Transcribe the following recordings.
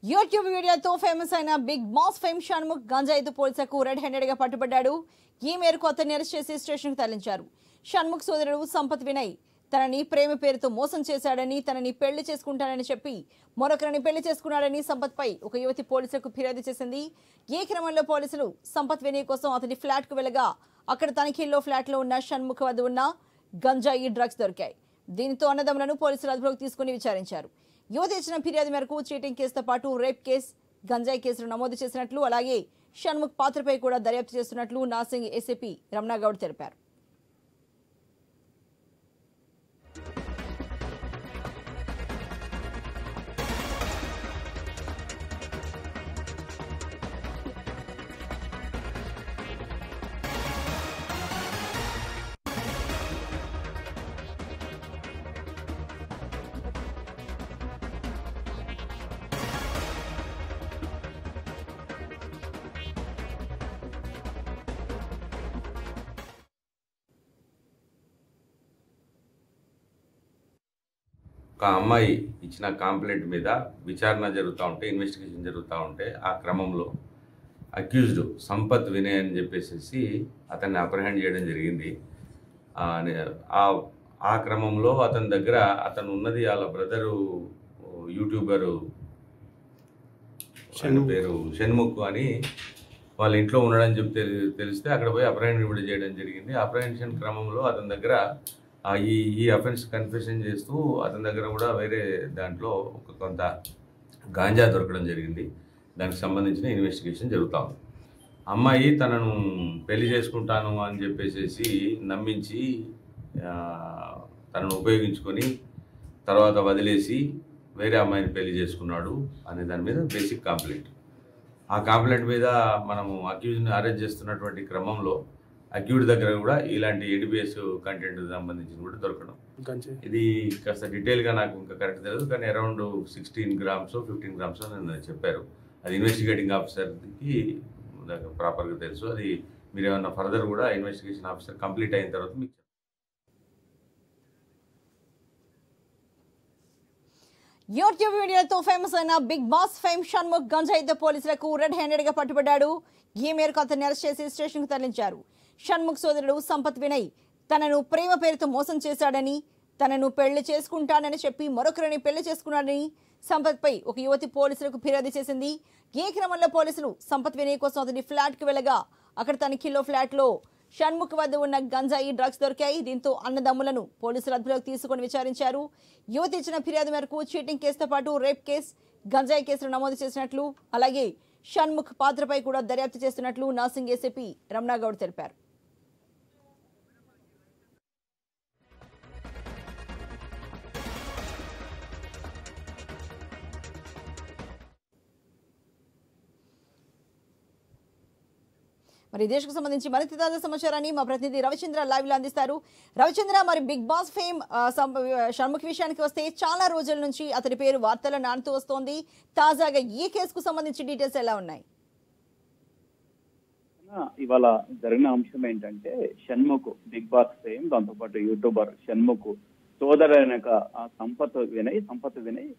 YouTube వీడియోతో famous అయిన big boss fame Shanmukh గంజాయితో పోలీసులకు రెడ్ హ్యాండెడ్ గా పట్టుబడ్డాడు. ఈ మేరకు అతన్ని అరెస్ట్ చేసి స్టేషన్ కు తరలించారు. షణ్ముఖ్ సోదరుడు సంపత్ వినయ్ తనని ప్రేమ పేరుతో మోసం చేశాడని, తనని పెళ్లి చేసుకుంటానని చెప్పి మరొకరిని పెళ్లి చేసుకున్నాడని సంపత్ పై ఒక యువతి పోలీసులకు ఫిర్యాదు చేసింది. ఈ క్రమంలో పోలీసులు సంపత్ వినయ్ కోసం అతని ఫ్లాట్ కు వెళ్లగా అక్కడ తనిఖీల్లో ఫ్లాట్ లో ఉన్న షణ్ముఖ్ వద్ద ఉన్న గంజాయి డ్రగ్స్ దొరికాయి. దీంతో అన్నదమ్ములను పోలీసులు అదుపులోకి తీసుకుని విచారించారు. యువత ఇచ్చిన ఫిర్యాదు మేరకు చీటింగ్ కేసుతో పాటు రేప్ కేసు, గంజాయి కేసులు నమోదు చేసినట్లు, అలాగే షణ్ముఖ్ పాత్రపై కూడా దర్యాప్తు చేస్తున్నట్లు నాసింగ్ ఏసీపీ రమణగౌడ్ తెలిపారు. ఒక అమ్మాయి ఇచ్చిన కంప్లైంట్ మీద విచారణ జరుగుతూ ఉంటే, ఇన్వెస్టిగేషన్ జరుగుతూ ఉంటే ఆ క్రమంలో అక్యూజ్డ్ సంపత్ వినయ్ అని చెప్పేసి అతన్ని అప్రహెండ్ చేయడం జరిగింది. ఆ క్రమంలో అతని దగ్గర అతను ఉన్నది వాళ్ళ బ్రదరు యూట్యూబరు పేరు షణ్ముఖ్ అని వాళ్ళ ఇంట్లో ఉండడని చెప్పి తెలిస్తే అక్కడ పోయి అప్రహెండ్ చేయడం జరిగింది. అప్రహెన్షన్ క్రమంలో అతని దగ్గర ఈ అఫెన్స్ కన్ఫెషన్ చేస్తూ అతని దగ్గర కూడా వేరే దాంట్లో కొంత గాంజా దొరకడం జరిగింది. దానికి సంబంధించిన ఇన్వెస్టిగేషన్ జరుగుతూ ఉంది. అమ్మాయి తనను పెళ్లి చేసుకుంటాను అని చెప్పేసి నమ్మించి తనను ఉపయోగించుకొని తర్వాత వదిలేసి వేరే అమ్మాయిని పెళ్లి చేసుకున్నాడు అనే దాని మీద బేసిక్ కంప్లైంట్. ఆ కంప్లైంట్ మీద మనము అక్యూజ్ని అరెస్ట్ చేస్తున్నటువంటి క్రమంలో అక్యూడ్ దగ్గర కూడా ఇలాంటి ఏడిబిఎస్ కంటెంట్ సంబంధించి కూడా దొరకడం. ఇది కాస్త డీటెయిల్గా నాకు ఇంకా కరెక్ట్ తెలియదు, కానీ అరౌండ్ 16 grams 15 grams అని చెప్పారు. అది ఇన్వెస్టిగేటింగ్ ఆఫీసర్కి ప్రాపర్గా తెలుసు. అది మీరు ఏమన్నా ఫర్దర్ కూడా ఇన్వెస్టిగేషన్ ఆఫీసర్ కంప్లీట్ అయిన తర్వాత మీకు యూట్యూబ్ వీడియోతో ఫేమస్ అయిన బిగ్ బాస్ ఫేమ్ షణ్ముఖ్ గంజాయితో పోలీసులకు రెడ్ హ్యాండెడ్ గా పట్టుబడ్డాడు. ఈ మేరకు అతన్ని అరెస్ట్ చేసి స్టేషన్ కు తరలించారు. షణ్ముఖ్ సోదరుడు సంపత్ వినయ్ తనను ప్రేమ పేరుతో మోసం చేశాడని, తనను పెళ్లి చేసుకుంటానని చెప్పి మరొకరిని పెళ్లి చేసుకున్నాడని సంపత్ పై ఒక యువతి పోలీసులకు ఫిర్యాదు చేసింది. ఈ క్రమంలో పోలీసులు సంపత్ వినయ్ కోసం అతని ఫ్లాట్ కు వెళ్లగా అక్కడ తనిఖీలో ఫ్లాట్ లో షణ్ముఖ్ వద్ద ఉన్న గంజాయి డ్రగ్స్ దొరికాయి. దీంతో అన్నదమ్ములను పోలీసులు అదుపులోకి తీసుకుని విచారించారు. యువతి ఇచ్చిన ఫిర్యాదు మేరకు చీటింగ్ కేసుతో పాటు రేప్ కేసు, గంజాయి కేసులు నమోదు చేసినట్లు, అలాగే షణ్ముఖ్ పాత్రపై కూడా దర్యాప్తు చేస్తున్నట్లు నాసింగ్ ఏసీపీ రమణగౌడ్ తెలిపారు. మరి దేశకు సంబంధించి మరింత తాజా సమాచారాన్ని మా ప్రతినిధి రవిచంద్ర లైవ్ లో అందిస్తారు. రవిచంద్ర, మరి బిగ్ బాస్ ఫేమ్ షణ్ముఖ్ విషయానికి వస్తే చాలా రోజుల నుంచి అతని పేరు వార్తల్లో నానుతూ వస్తోంది. తాజాగా ఈ కేసుకు సంబంధించి డీటెయిల్స్ ఎలా ఉన్నాయి? ఇవాళ జరిగిన అంశం ఏంటంటే, షణ్ముఖ్ బిగ్ బాస్ ఫేమ్, దాంతోపాటు యూట్యూబర్ షణ్ముఖ్ సోదరైన సంపత్ వినయ్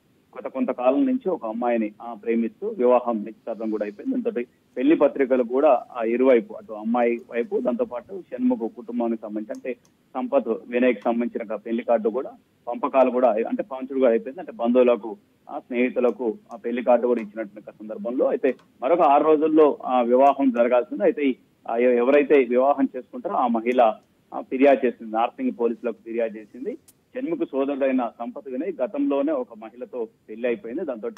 కొంతకాలం నుంచి ఒక అమ్మాయిని ప్రేమిస్తూ వివాహం నిశ్చితార్థం కూడా అయిపోయింది. దాంతో పెళ్లి పత్రికలు కూడా ఇరువైపు, అటు అమ్మాయి వైపు దాంతోపాటు షణ్ముఖ్ కుటుంబానికి సంబంధించి, అంటే సంపత్ వినయ్కి సంబంధించిన పెళ్లి కార్డు కూడా పంపకాలు కూడా అంటే పంచుడు కూడా అయిపోయింది. అంటే బంధువులకు స్నేహితులకు ఆ పెళ్లి కార్డు కూడా ఇచ్చినట్టు సందర్భంలో అయితే మరొక 6 రోజుల్లో వివాహం జరగాల్సింది. అయితే ఎవరైతే వివాహం చేసుకుంటారో ఆ మహిళ ఫిర్యాదు చేసింది, నార్సింగ్ పోలీసులకు ఫిర్యాదు చేసింది. షణ్ముఖ్ సోదరుడైన సంపత్ వినయ్ గతంలోనే ఒక మహిళతో పెళ్లి అయిపోయింది. దాంతో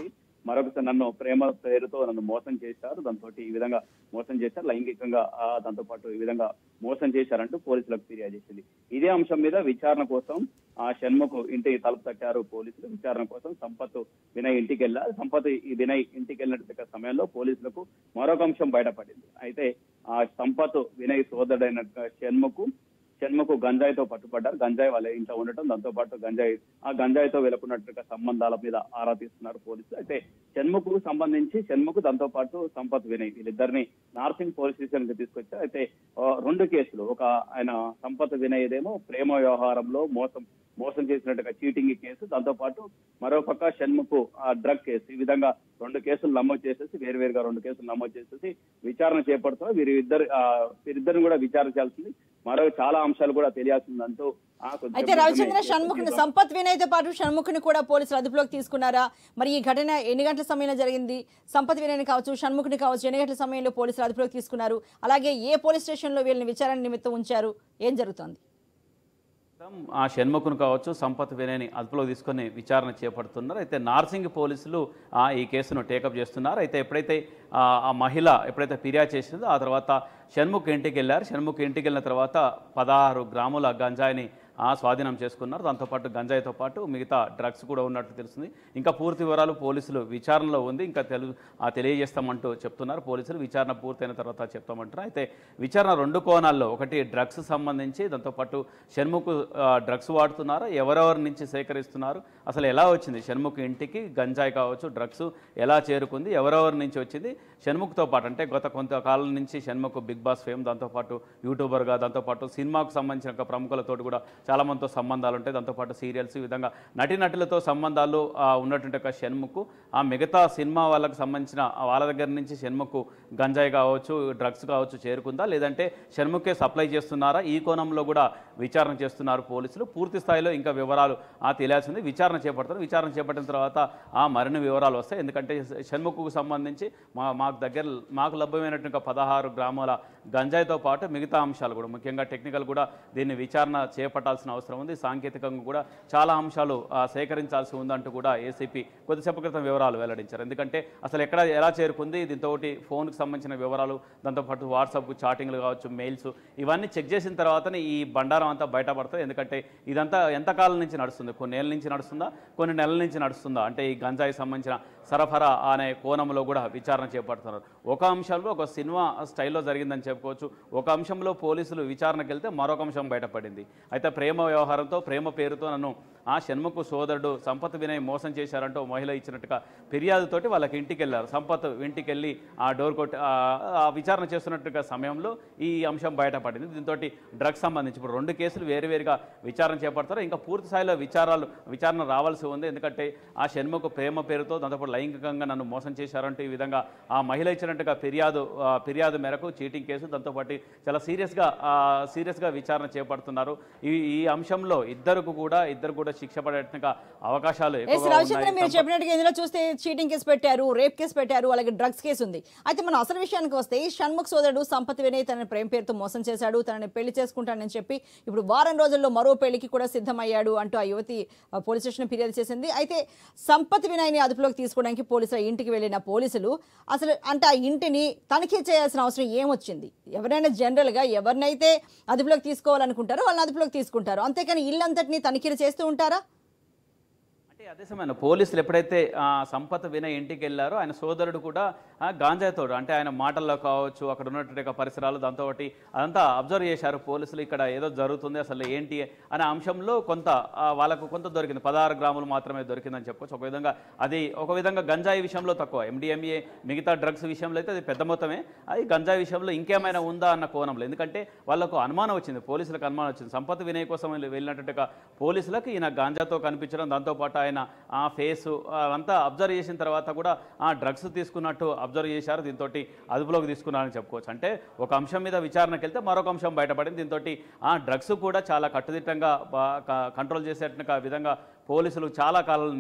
మరొకసారి నన్ను ప్రేమ పేరుతో నన్ను మోసం చేశారు, దాంతో ఈ విధంగా మోసం చేశారు, లైంగికంగా దాంతో పాటు ఈ విధంగా మోసం చేశారంటూ పోలీసులకు ఫిర్యాదు చేసింది. ఇదే అంశం మీద విచారణ కోసం షణ్ముఖ్ ఇంటి తలుపు తట్టారు పోలీసులు. విచారణ కోసం సంపత్ వినయ్ ఇంటికి వెళ్ళారు. సంపత్ వినయ్ ఇంటికి వెళ్ళినట్టు సమయంలో పోలీసులకు మరొక అంశం బయటపడింది. అయితే సంపత్ వినయ్ సోదరుడైన షణ్ముఖ్ గంజాయితో పట్టుబడ్డారు. గంజాయి వాళ్ళ ఇంట్లో ఉండటం, దాంతో పాటు గంజాయితో వెలుకున్నట్టుగా సంబంధాల మీద ఆరా తీస్తున్నారు పోలీసులు. అయితే షణ్ముఖ్ సంబంధించి దాంతో పాటు సంపత్ వినయ్ వీళ్ళిద్దరిని నార్సింగ్ పోలీస్ స్టేషన్ కి తీసుకొచ్చారు. అయితే 2 కేసులు, ఒక ఆయన సంపత్ వినయ్దేమో ప్రేమ వ్యవహారంలో మోసం చేసినట్టుగా చీటింగ్ కేసు, దాంతో పాటు మరోపక్క షణ్ముఖ్ డ్రగ్ కేసు, ఈ విధంగా 2 కేసులు నమోదు చేసేసి వేరువేరుగా 2 కేసులు నమోదు చేసేసి విచారణ చేపడుతున్నారు. వీరిద్దరిని కూడా విచారించాల్సింది, మరో చాలా అంశాలు కూడా తెలియాల్సిందంటూ అయితే రవిచంద్ర, షణ్ముఖ్ సంపత్ వినయ్తో పాటు షణ్ముఖ్ని కూడా పోలీసులు అదుపులోకి తీసుకున్నారా? మరి ఈ ఘటన ఎన్ని గంటల సమయంలో జరిగింది? సంపత్ వినయ్ని కావచ్చు, షణ్ముఖ్ని కావచ్చు, ఎన్ని గంటల సమయంలో పోలీసులు అదుపులోకి తీసుకున్నారు? అలాగే ఏ పోలీస్ స్టేషన్లో వీళ్ళని విచారణ నిమిత్తం ఉంచారు? ఏం జరుగుతోంది? ఆ షణ్ముఖ్ను కావచ్చు, సంపత్ వినయ్ని అదుపులోకి తీసుకొని విచారణ చేపడుతున్నారు. అయితే నార్సింగ్ పోలీసులు ఈ కేసును టేకప్ చేస్తున్నారు. అయితే ఎప్పుడైతే ఆ మహిళ ఎప్పుడైతే ఫిర్యాదు చేసిందో ఆ తర్వాత షణ్ముఖ్ ఇంటికి వెళ్ళారు. షణ్ముఖ్ ఇంటికి వెళ్ళిన తర్వాత 16 గ్రాముల గంజాయిని స్వాధీనం చేసుకున్నారు. దాంతోపాటు గంజాయితో పాటు మిగతా డ్రగ్స్ కూడా ఉన్నట్టు తెలుస్తుంది. ఇంకా పూర్తి వివరాలు పోలీసులు విచారణలో ఉంది, ఇంకా తెలియజేస్తామంటూ చెప్తున్నారు. పోలీసులు విచారణ పూర్తయిన తర్వాత చెప్తామంటున్నారు. అయితే విచారణ 2 కోణాల్లో, ఒకటి డ్రగ్స్ సంబంధించి, దాంతోపాటు షణ్ముఖ్ డ్రగ్స్ వాడుతున్నారా, ఎవరెవరి నుంచి సేకరిస్తున్నారు, అసలు ఎలా వచ్చింది షణ్ముఖ్ ఇంటికి గంజాయి కావచ్చు, డ్రగ్స్ ఎలా చేరుకుంది, ఎవరెవరి నుంచి వచ్చింది, షణ్ముఖ్తో పాటు అంటే గత కొంతకాలం నుంచి షణ్ముఖ్ బిగ్ బాస్ ఫేమ్, దాంతోపాటు యూట్యూబర్గా, దాంతోపాటు సినిమాకు సంబంధించిన ప్రముఖులతో కూడా చాలా మందితో సంబంధాలు ఉంటాయి. దాంతోపాటు సీరియల్స్, ఈ విధంగా నటీనటులతో సంబంధాలు ఉన్నటువంటి ఒక షణ్ముఖ్ మిగతా సినిమా వాళ్ళకి సంబంధించిన వాళ్ళ దగ్గర నుంచి షణ్ముఖ్ గంజాయి కావచ్చు, డ్రగ్స్ కావచ్చు చేరుకుందా, లేదంటే షణ్ముఖే సప్లై చేస్తున్నారా, ఈ కోణంలో కూడా విచారణ చేస్తున్నారు పోలీసులు. పూర్తి స్థాయిలో ఇంకా వివరాలు తెలియాల్సింది. విచారణ చేపడతారు. విచారణ చేపట్టిన తర్వాత మరిన్ని వివరాలు వస్తాయి. ఎందుకంటే షణ్ముఖ్కు సంబంధించి మాకు లభ్యమైనటువంటి 16 గ్రాముల గంజాయితో పాటు మిగతా అంశాలు కూడా, ముఖ్యంగా టెక్నికల్ కూడా దీన్ని విచారణ చేపట్టాల్సిన అవసరం ఉంది. సాంకేతికంగా కూడా చాలా అంశాలు సేకరించాల్సి ఉందంటూ కూడా ఏసీపీ కొద్దిసేపు క్రితం వివరాలు వెల్లడించారు. ఎందుకంటే అసలు ఎలా చేరుకుంది, దీంతో ఫోన్కి సంబంధించిన వివరాలు, దాంతోపాటు వాట్సాప్ చాటింగ్లు కావచ్చు, మెయిల్స్, ఇవన్నీ చెక్ చేసిన తర్వాతనే ఈ బండారం అంతా బయటపడుతుంది. ఎందుకంటే ఇదంతా ఎంతకాలం నుంచి నడుస్తుంది, కొన్ని ఏళ్ళ నుంచి నడుస్తుందా, కొన్ని నెలల నుంచి నడుస్తుందా, అంటే ఈ గంజాయి సంబంధించిన సరఫరా అనే కోణంలో కూడా విచారణ చేపడుతున్నారు. ఒక అంశంలో ఒక సినిమా స్టైల్లో జరిగిందని చెప్పుకోవచ్చు. ఒక అంశంలో పోలీసులు విచారణకు వెళ్తే మరొక అంశం బయటపడింది. అయితే ప్రేమ వ్యవహారంతో, ప్రేమ పేరుతో నన్ను షణ్ముఖ్ సోదరుడు సంపత్ వినయ్ మోసం చేశారంటూ మహిళ ఇచ్చినట్టుగా ఫిర్యాదుతోటి వాళ్ళకి ఇంటికి వెళ్ళారు. సంపత్ ఇంటికి వెళ్ళి డోర్ కొట్టి విచారణ చేస్తున్నట్టుగా సమయంలో ఈ అంశం బయటపడింది. దీంతో డ్రగ్స్ సంబంధించి ఇప్పుడు 2 కేసులు వేరువేరుగా విచారణ చేపడతారు. ఇంకా పూర్తి స్థాయిలో విచారణ రావాల్సి ఉంది. ఎందుకంటే షణ్ముఖ్ ప్రేమ పేరుతో, దాంతోపాటు లైంగికంగా నన్ను మోసం చేశారంటూ ఈ విధంగా మహిళ ఇచ్చినట్టుగా ఫిర్యాదు మేరకు చీటింగ్ కేసు, దాంతోపాటు చాలా సీరియస్గా విచారణ చేపడుతున్నారు. ఈ అంశంలో ఇద్దరు కూడా శిక్ష పడేట్టుగా అవకాశాలు రవిచంద్ర, మీరు చెప్పినట్టుగా ఇందులో చూస్తే చీటింగ్ కేసు పెట్టారు, రేప్ కేసు పెట్టారు, అలాగే డ్రగ్స్ కేసు ఉంది. అయితే మనం అసలు విషయానికి వస్తే షణ్ముఖ్ సోదరుడు సంపత్ వినయ్ తనని ప్రేమ పేరుతో మోసం చేశాడు, తనని పెళ్లి చేసుకుంటానని చెప్పి ఇప్పుడు వారం రోజుల్లో మరో పెళ్లికి కూడా సిద్ధమయ్యాడు అంటూ ఆ యువతి పోలీస్ స్టేషన్ ఫిర్యాదు చేసింది. అయితే సంపత్ వినయ్ని అదుపులోకి తీసుకోవడానికి పోలీసుల ఇంటికి వెళ్ళిన పోలీసులు అసలు అంటే ఆ ఇంటిని తనిఖీ చేయాల్సిన అవసరం ఏమొచ్చింది? ఎవరైనా జనరల్గా ఎవరినైతే అదుపులోకి తీసుకోవాలనుకుంటారో వాళ్ళని అదుపులోకి తీసుకుంటారు, అంతేకాని ఇల్లంతటినీ తనిఖీలు చేస్తూ ఉంటారా? అదే సమయంలో పోలీసులు ఎప్పుడైతే సంపత్ వినయ్ ఇంటికి వెళ్ళారో ఆయన సోదరుడు కూడా గాంజాతోడు, అంటే ఆయన మాటల్లో కావచ్చు, అక్కడ ఉన్నటువంటి పరిసరాలు, దాంతో అదంతా అబ్జర్వ్ చేశారు పోలీసులు. ఇక్కడ ఏదో జరుగుతుంది, అసలు ఏంటి అనే అంశంలో వాళ్ళకు కొంత దొరికింది. 16 గ్రాములు మాత్రమే దొరికిందని చెప్పొచ్చు. ఒక విధంగా గంజాయి విషయంలో తక్కువ, MDMA మిగతా డ్రగ్స్ విషయంలో అయితే అది పెద్ద మొత్తమే. అది గంజాయి విషయంలో ఇంకేమైనా ఉందా అన్న కోణంలో, ఎందుకంటే వాళ్ళకు అనుమానం వచ్చింది, పోలీసులకు అనుమానం వచ్చింది. సంపత్ వినయ్ కోసం వెళ్ళినట్టుగా పోలీసులకు ఈయన గాంజాతో కనిపించడం, దాంతోపాటు ఆయన ఫేసు అంతా అబ్జర్వ్ చేసిన తర్వాత కూడా డ్రగ్స్ తీసుకున్నట్టు అబ్జర్వ్ చేశారు. దీంతో అదుపులోకి తీసుకున్నారని చెప్పుకోవచ్చు. అంటే ఒక అంశం మీద విచారణకు వెళ్తే మరొక అంశం బయటపడింది. దీంతో డ్రగ్స్ కూడా చాలా కట్టుదిట్టంగా కంట్రోల్ చేసేట్టుగా విధంగా పోలీసులు చాలా కాలం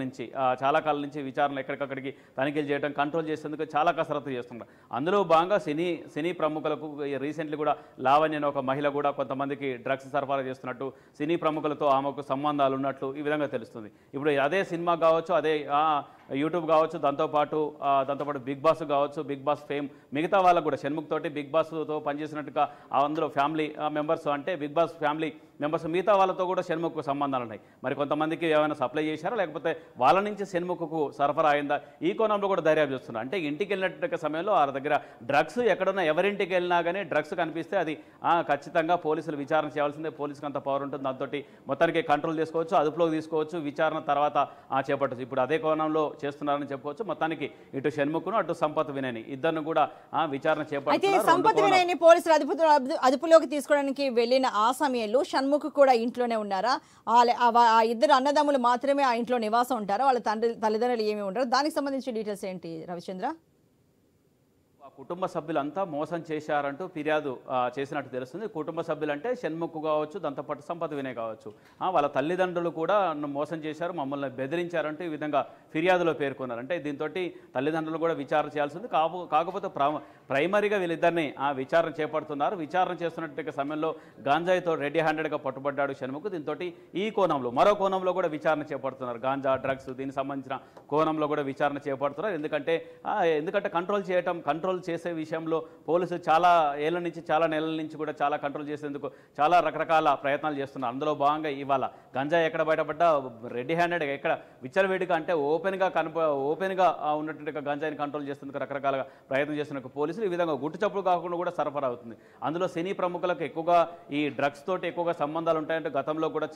నుంచి విచారణ ఎక్కడికక్కడికి తనిఖీలు చేయడం, కంట్రోల్ చేసేందుకు చాలా కసరత్తు చేస్తున్నారు. అందులో భాగంగా సినీ ప్రముఖులకు రీసెంట్లీ కూడా లావణ్య ఒక మహిళ కూడా కొంతమందికి డ్రగ్స్ సరఫరా చేస్తున్నట్టు, సినీ ప్రముఖులతో ఆమెకు సంబంధాలు ఉన్నట్లు ఈ విధంగా తెలుస్తుంది. ఇప్పుడు అదే సినిమా కావచ్చు, అదే యూట్యూబ్ కావచ్చు, దాంతోపాటు బిగ్ బాస్ కావచ్చు, బిగ్ బాస్ ఫేమ్ మిగతా వాళ్ళకు కూడా షణ్ముఖ్ తోటి బిగ్ బాస్తో పనిచేసినట్టుగా అందులో ఫ్యామిలీ మెంబర్స్, అంటే బిగ్ బాస్ ఫ్యామిలీ మెంబర్స్ మిగతా వాళ్ళతో కూడా షణ్ముఖ్కు సంబంధాలు ఉన్నాయి. మరి కొంతమందికి ఏమైనా సప్లై చేశారా, లేకపోతే వాళ్ళ నుంచి షణ్ముఖ్కు సరఫరా అయిందా, ఈ కోణంలో కూడా దర్యాప్తు చేస్తున్నారు. అంటే ఇంటికి వెళ్ళినట్టు సమయంలో వాళ్ళ దగ్గర డ్రగ్స్ ఎక్కడున్నా, ఎవరింటికి వెళ్ళినా కానీ డ్రగ్స్ కనిపిస్తే అది ఖచ్చితంగా పోలీసులు విచారణ చేయాల్సిందే. పోలీసుకు అంత పవర్ ఉంటుంది, దాంతో మొత్తానికి కంట్రోల్ చేసుకోవచ్చు, అదుపులోకి తీసుకోవచ్చు, విచారణ తర్వాత చేపట్టచ్చు. ఇప్పుడు అదే కోణంలో చేస్తున్నారని చెప్పుకోవచ్చు. మొత్తానికి ఇటు షణ్ముఖ్ను అటు సంపత్ వినయ్ని ఇద్దరిని కూడా విచారణ అయితే చేపడుతున్నారు. సంపత్ వినయ్ని పోలీసులు అదుపులోకి తీసుకోవడానికి వెళ్ళిన ఆ సమయంలో షణ్ముఖ్ కూడా ఇంట్లోనే ఉన్నారా? ఆ ఇద్దరు అన్నదమ్ములు మాత్రమే ఆ ఇంట్లో నివాసం ఉంటారా? వాళ్ళ తల్లిదండ్రులు ఏమి ఉంటారు? దానికి సంబంధించిన డీటెయిల్స్ ఏంటి రవిచంద్ర? కుటుంబ సభ్యులంతా మోసం చేశారంటూ ఫిర్యాదు చేసినట్టు తెలుస్తుంది. కుటుంబ సభ్యులు అంటే షణ్ముఖ్ కావచ్చు, దాంతోపాటు సంపత్ వినయ్ కావచ్చు. వాళ్ళ తల్లిదండ్రులు కూడా మోసం చేశారు, మమ్మల్ని బెదిరించారంటూ ఈ విధంగా ఫిర్యాదులో పేర్కొన్నారు. అంటే దీంతో తల్లిదండ్రులు కూడా విచారణ చేయాల్సింది. కాకపోతే ప్రైమరీగా వీళ్ళిద్దరిని విచారణ చేపడుతున్నారు. విచారణ చేస్తున్నట్టు సమయంలో గాంజాయితో రెడీ హ్యాండెడ్గా పట్టుబడ్డాడు షణ్ముఖ్. దీంతో ఈ కోణంలో మరో కోణంలో కూడా విచారణ చేపడుతున్నారు. గాంజా డ్రగ్స్ దీనికి సంబంధించిన కోణంలో కూడా విచారణ చేపడుతున్నారు. ఎందుకంటే కంట్రోల్ చేసే విషయంలో పోలీసులు చాలా ఏళ్ల నుంచి చాలా నెలల నుంచి కూడా చాలా కంట్రోల్ చేసేందుకు చాలా రకరకాల ప్రయత్నాలు చేస్తున్నారు. అందులో భాగంగా ఇవాళ గంజాయి ఎక్కడ బయటపడ్డా రెడీ హ్యాండెడ్గా ఎక్కడ విచ్చలవేడిగా అంటే ఓపెన్గా ఉన్నటువంటి గంజాయిని కంట్రోల్ చేసేందుకు రకరకాల ప్రయత్నం చేస్తున్న పోలీసులు ఈ విధంగా గుట్టు చప్పుడు కాకుండా కూడా సరఫరా అవుతుంది. అందులో సినీ ప్రముఖులకు ఎక్కువగా ఈ డ్రగ్స్ తోటి ఎక్కువగా సంబంధాలు ఉంటాయంటే గతంలో కూడా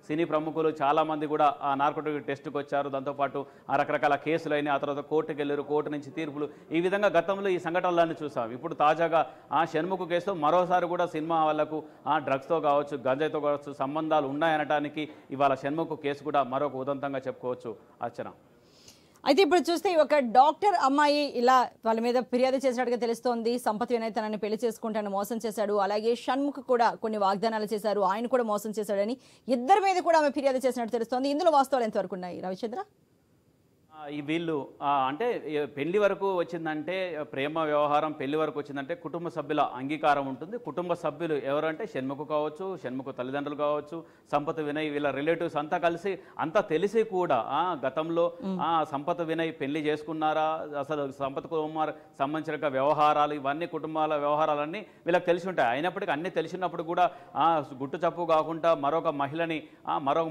సినీ ప్రముఖులు చాలా మంది కూడా ఆ నార్కోటిక్ టెస్ట్కి వచ్చారు. దాంతోపాటు ఆ రకరకాల కేసులైన ఆ తర్వాత కోర్టుకు వెళ్ళారు, కోర్టు నుంచి తీర్పులు ఈ విధంగా గతంలో ఈ సంఘటనలన్నీ చూసాం. ఇప్పుడు తాజాగా షణ్ముఖ్ కేసులో మరోసారి కూడా సినిమా వాళ్లకు డ్రగ్స్తో కావచ్చు, గంజాయితో కావచ్చు సంబంధాలు ఉన్నాయనటానికి ఇవాళ షణ్ముఖ్ కేసు కూడా మరొక ఉదంతంగా చెప్పుకోవచ్చు. అర్చన, అయితే ఇప్పుడు చూస్తే ఒక డాక్టర్ అమ్మాయి ఇలా వాళ్ళ మీద ఫిర్యాదు చేసినట్టుగా తెలుస్తోంది. సంపత్ వినయ్ తనని పెళ్లి చేసుకుంటానని మోసం చేశాడు, అలాగే షణ్ముఖ్ కూడా కొన్ని వాగ్దానాలు చేశారు, ఆయన కూడా మోసం చేశాడని ఇద్దరి మీద కూడా ఆమె ఫిర్యాదు చేసినట్టు తెలుస్తోంది. ఇందులో వాస్తవాలు ఎంతవరకు ఉన్నాయి రవిచంద్ర? వీళ్ళు అంటే పెళ్లి వరకు వచ్చిందంటే ప్రేమ వ్యవహారం, పెళ్లి వరకు వచ్చిందంటే కుటుంబ సభ్యుల అంగీకారం ఉంటుంది. కుటుంబ సభ్యులు ఎవరంటే షణ్ముఖ్ కావచ్చు, షణ్ముఖ్ తల్లిదండ్రులు కావచ్చు, సంపత్ వినయ్ వీళ్ళ రిలేటివ్స్ అంతా కలిసి అంతా తెలిసి కూడా గతంలో సంపత్ వినయ్ పెళ్లి చేసుకున్నారా, అసలు సంపత్ కుమార్ సంబంధించిన వ్యవహారాలు ఇవన్నీ కుటుంబాల వ్యవహారాలన్నీ వీళ్ళకి తెలిసి ఉంటాయి. అయినప్పటికీ అన్నీ తెలిసినప్పుడు కూడా గుట్టు చప్పు కాకుండా మరొక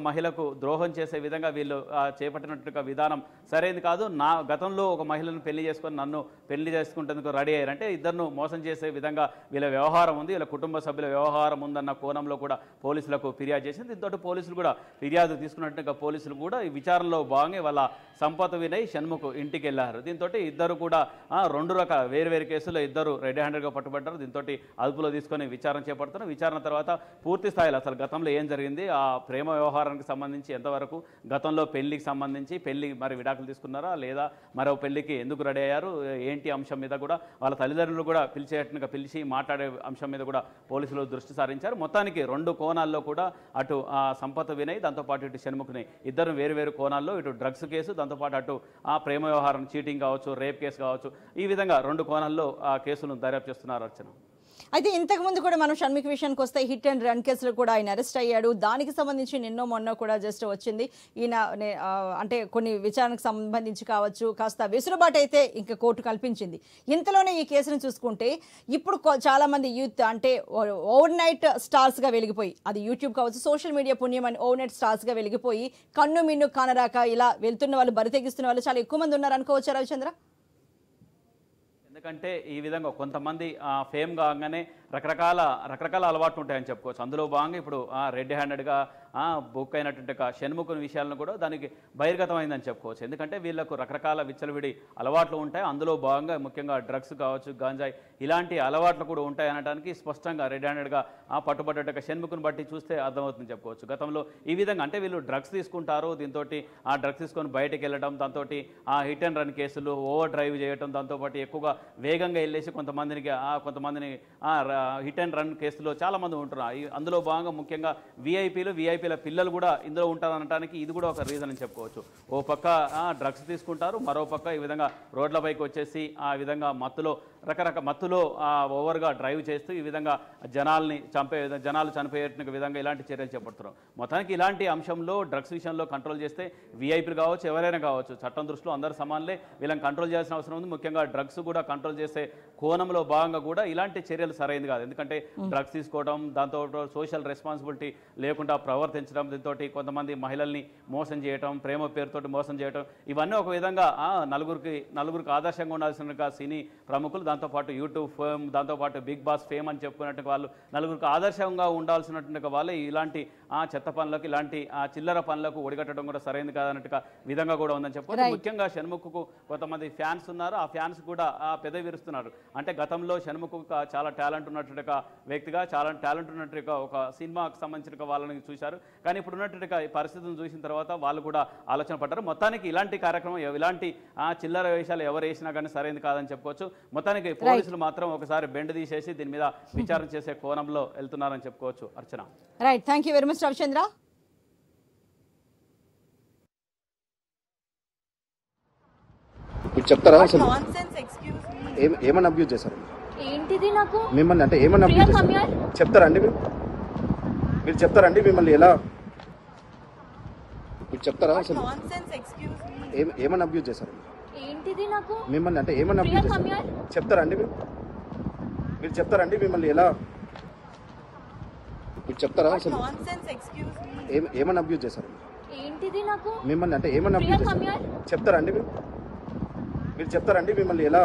మహిళకు ద్రోహం చేసే విధంగా వీళ్ళు చేపట్టినట్టుగా విధానం సరైనది కాదు. నా గతంలో ఒక మహిళను పెళ్లి చేసుకొని నన్ను పెళ్లి చేసుకుంటేందుకు రెడీ అయ్యారంటే ఇద్దరును మోసం చేసే విధంగా వీళ్ళ వ్యవహారం ఉంది, వీళ్ళ కుటుంబ సభ్యుల వ్యవహారం ఉందన్న కోణంలో కూడా పోలీసులకు ఫిర్యాదు చేసింది. దీంతో పోలీసులు కూడా ఫిర్యాదు తీసుకున్నట్టుగా పోలీసులు కూడా ఈ విచారణలో భాగంగా వాళ్ళ సంపత్ వినయ్ షణ్ముఖ్ ఇంటికి వెళ్ళారు. దీంతో ఇద్దరు కూడా రెండు రకాల వేరు కేసుల్లో ఇద్దరు రెడీ హ్యాండెడ్గా పట్టుబడ్డారు. దీంతో అదుపులో తీసుకొని విచారణ చేపడుతున్నారు. విచారణ తర్వాత పూర్తి స్థాయిలో అసలు గతంలో ఏం జరిగింది, ఆ ప్రేమ వ్యవహారానికి సంబంధించి ఎంతవరకు, గతంలో పెళ్లికి సంబంధించి పెళ్లి మరి విడాకులు తీసుకున్నారా లేదా మరో పెళ్లికి ఎందుకు రెడీ అయ్యారు ఏంటి అంశం మీద కూడా వాళ్ళ తల్లిదండ్రులు కూడా పిలిచి మాట్లాడే అంశం మీద కూడా పోలీసులు దృష్టి సారించారు. మొత్తానికి రెండు కోణాల్లో కూడా అటు సంపత్ వినయ్ దాంతోపాటు ఇటు షణ్ముఖ్ని ఇద్దరు వేరు కోణాల్లో ఇటు డ్రగ్స్ కేసు దాంతోపాటు అటు ప్రేమ వ్యవహారం చీటింగ్ కావచ్చు, రేప్ కేసు కావచ్చు, ఈ విధంగా రెండు కోణాల్లో ఆ కేసును దర్యాప్తు చేస్తున్నారు. అర్చన, అయితే ఇంతకుముందు కూడా మనం షణ్ముఖ్ విషయానికి వస్తే హిట్ అండ్ రన్ కేసులో కూడా ఆయన అరెస్ట్ అయ్యాడు. దానికి సంబంధించి నిన్నో మొన్న కూడా జస్ట్ వచ్చింది. ఈయన అంటే కొన్ని విచారణకు సంబంధించి కావచ్చు కాస్త వెసులుబాటు అయితే ఇంకా కోర్టు కల్పించింది. ఇంతలోనే ఈ కేసును చూసుకుంటే ఇప్పుడు చాలా మంది యూత్ అంటే ఓవర్ నైట్ స్టార్స్గా వెలిగిపోయి, అది యూట్యూబ్ కావచ్చు, సోషల్ మీడియా పుణ్యం అని ఓవర్ నైట్ స్టార్స్గా వెలిగిపోయి కన్ను మిన్ను కానరాక ఇలా వెళ్తున్న వాళ్ళు, బరి తెగిస్తున్న వాళ్ళు చాలా ఎక్కువ మంది ఉన్నారు అనుకోవచ్చు రవిచంద్ర. ఎందుకంటే ఈ విధంగా కొంతమంది ఫేమ్ కాగానే రకరకాల అలవాట్లు ఉంటాయని చెప్పుకోవచ్చు. అందులో భాగంగా ఇప్పుడు రెడ్ హ్యాండెడ్గా బుక్ అయినటువంటి షణ్ముఖుని విషయాలను కూడా దానికి బహిర్గతమైందని చెప్పుకోవచ్చు. ఎందుకంటే వీళ్ళకు రకరకాల విచ్చలవిడి అలవాట్లు ఉంటాయి. అందులో భాగంగా ముఖ్యంగా డ్రగ్స్ కావచ్చు, గాంజాయి ఇలాంటి అలవాట్లు కూడా ఉంటాయి అనడానికి స్పష్టంగా రెడ్ హ్యాండెడ్గా పట్టుబడ్డ షణ్ముఖుని బట్టి చూస్తే అర్థమవుతుందని చెప్పుకోవచ్చు. గతంలో ఈ విధంగా అంటే వీళ్ళు డ్రగ్స్ తీసుకుంటారు, దీంతో ఆ డ్రగ్స్ తీసుకొని బయటకు వెళ్ళడం, దాంతో హిట్ అండ్ రన్ కేసులు, ఓవర్ డ్రైవ్ చేయడం, దాంతోపాటు ఎక్కువగా వేగంగా వెళ్ళేసి కొంతమందిని హిట్ అండ్ రన్ కేసులో చాలామంది ఉంటున్నారు. అందులో భాగంగా ముఖ్యంగా వీఐపీల పిల్లలు కూడా ఇందులో ఉంటారనడానికి ఇది కూడా ఒక రీజన్ అని చెప్పుకోవచ్చు. ఓ పక్క డ్రగ్స్ తీసుకుంటారు, మరో పక్క ఈ విధంగా రోడ్లపైకి వచ్చేసి ఆ విధంగా మత్తులో ఓవర్గా డ్రైవ్ చేస్తూ ఈ విధంగా జనాలు చనిపోయే విధంగా ఇలాంటి చర్యలు చేపడుతున్నారు. మొత్తానికి ఇలాంటి అంశంలో డ్రగ్స్ విషయంలో కంట్రోల్ చేస్తే వీఐపీలు కావచ్చు, ఎవరైనా కావచ్చు, చట్టం దృష్టిలో అందరూ సమానలే, వీళ్ళని కంట్రోల్ చేయాల్సిన అవసరం ఉంది. ముఖ్యంగా డ్రగ్స్ కూడా కంట్రోల్ చేసే కోణంలో భాగంగా కూడా ఇలాంటి చర్యలు సరైనది కాదు. ఎందుకంటే డ్రగ్స్ తీసుకోవడం, దాంతో సోషల్ రెస్పాన్సిబిలిటీ లేకుండా ప్రవర్తించడం, దీంతో కొంతమంది మహిళల్ని మోసం చేయడం, ప్రేమ పేరుతోటి మోసం చేయడం, ఇవన్నీ ఒక విధంగా నలుగురికి ఆదర్శంగా ఉండాల్సిన సినీ ప్రముఖులు దాంతోపాటు యూట్యూబ్ ఫేమ్, దాంతోపాటు బిగ్ బాస్ ఫేమ్ అని చెప్పుకున్నట్టు వాళ్ళు నలుగురికి ఆదర్శంగా ఉండాల్సినటువంటి వాళ్ళే ఇలాంటి చెత్త పనులకు, ఇలాంటి చిల్లర పనులకు ఒడిగట్టడం కూడా సరైనది కాదన్నట్టుగా విధంగా కూడా ఉందని చెప్పుకోవచ్చు. ముఖ్యంగా షణ్ముఖకు కొంతమంది ఫ్యాన్స్ ఉన్నారు. ఆ ఫ్యాన్స్ కూడా పెదవి విరుస్తున్నారు. అంటే గతంలో షణ్ముఖకు చాలా టాలెంట్ ఉన్నటువంటి వ్యక్తిగా, చాలా టాలెంట్ ఉన్నట్టుగా ఒక సినిమాకు సంబంధించిన వాళ్ళని చూశారు. కానీ ఇప్పుడు ఉన్నట్టుగా ఈ పరిస్థితులను చూసిన తర్వాత వాళ్ళు కూడా ఆలోచన పడ్డారు. మొత్తానికి ఇలాంటి కార్యక్రమం, ఇలాంటి చిల్లర వేషాలు ఎవరు వేసినా కానీ సరైనది కాదని చెప్పుకోవచ్చు. మొత్తానికి పోలీసులు మాత్రం ఒకసారి బెండ్ తీసేసి దీని మీద విచారణ చేసే కోణంలో వెళ్తున్నారని చెప్పుకోవచ్చు. Archana. Right, thank you very much Ravichandra. మీరు చెప్తారా అసలు ఏమన్నా అబ్యూజ్ చేశారు? ఏంటిది నాకు మిమ్మల్ని అంటే ఏమన్నా అబ్యూజ్ చేశారు చెప్తారా అండి? మీరు చెప్తారా అండి మిమ్మల్ని ఎలా? మీరు చెప్తారా అసలు ఏమన్నా అబ్యూజ్ చేశారు? ఏంటిది నాకు మిమ్మల్ని అంటే ఏమన్నా అబ్యూజ్ చేశారు చెప్తారా అండి? మీరు చెప్తారా అండి మిమ్మల్ని ఎలా? మీరు చెప్తారా అసలు ఏమన్నా అబ్యూజ్ చేశారు? ఏంటిది నాకు మిమ్మల్ని అంటే ఏమన్నా అబ్యూజ్ చేశారు చెప్తారా అండి? మీరు చెప్తారా అండి మిమ్మల్ని ఎలా?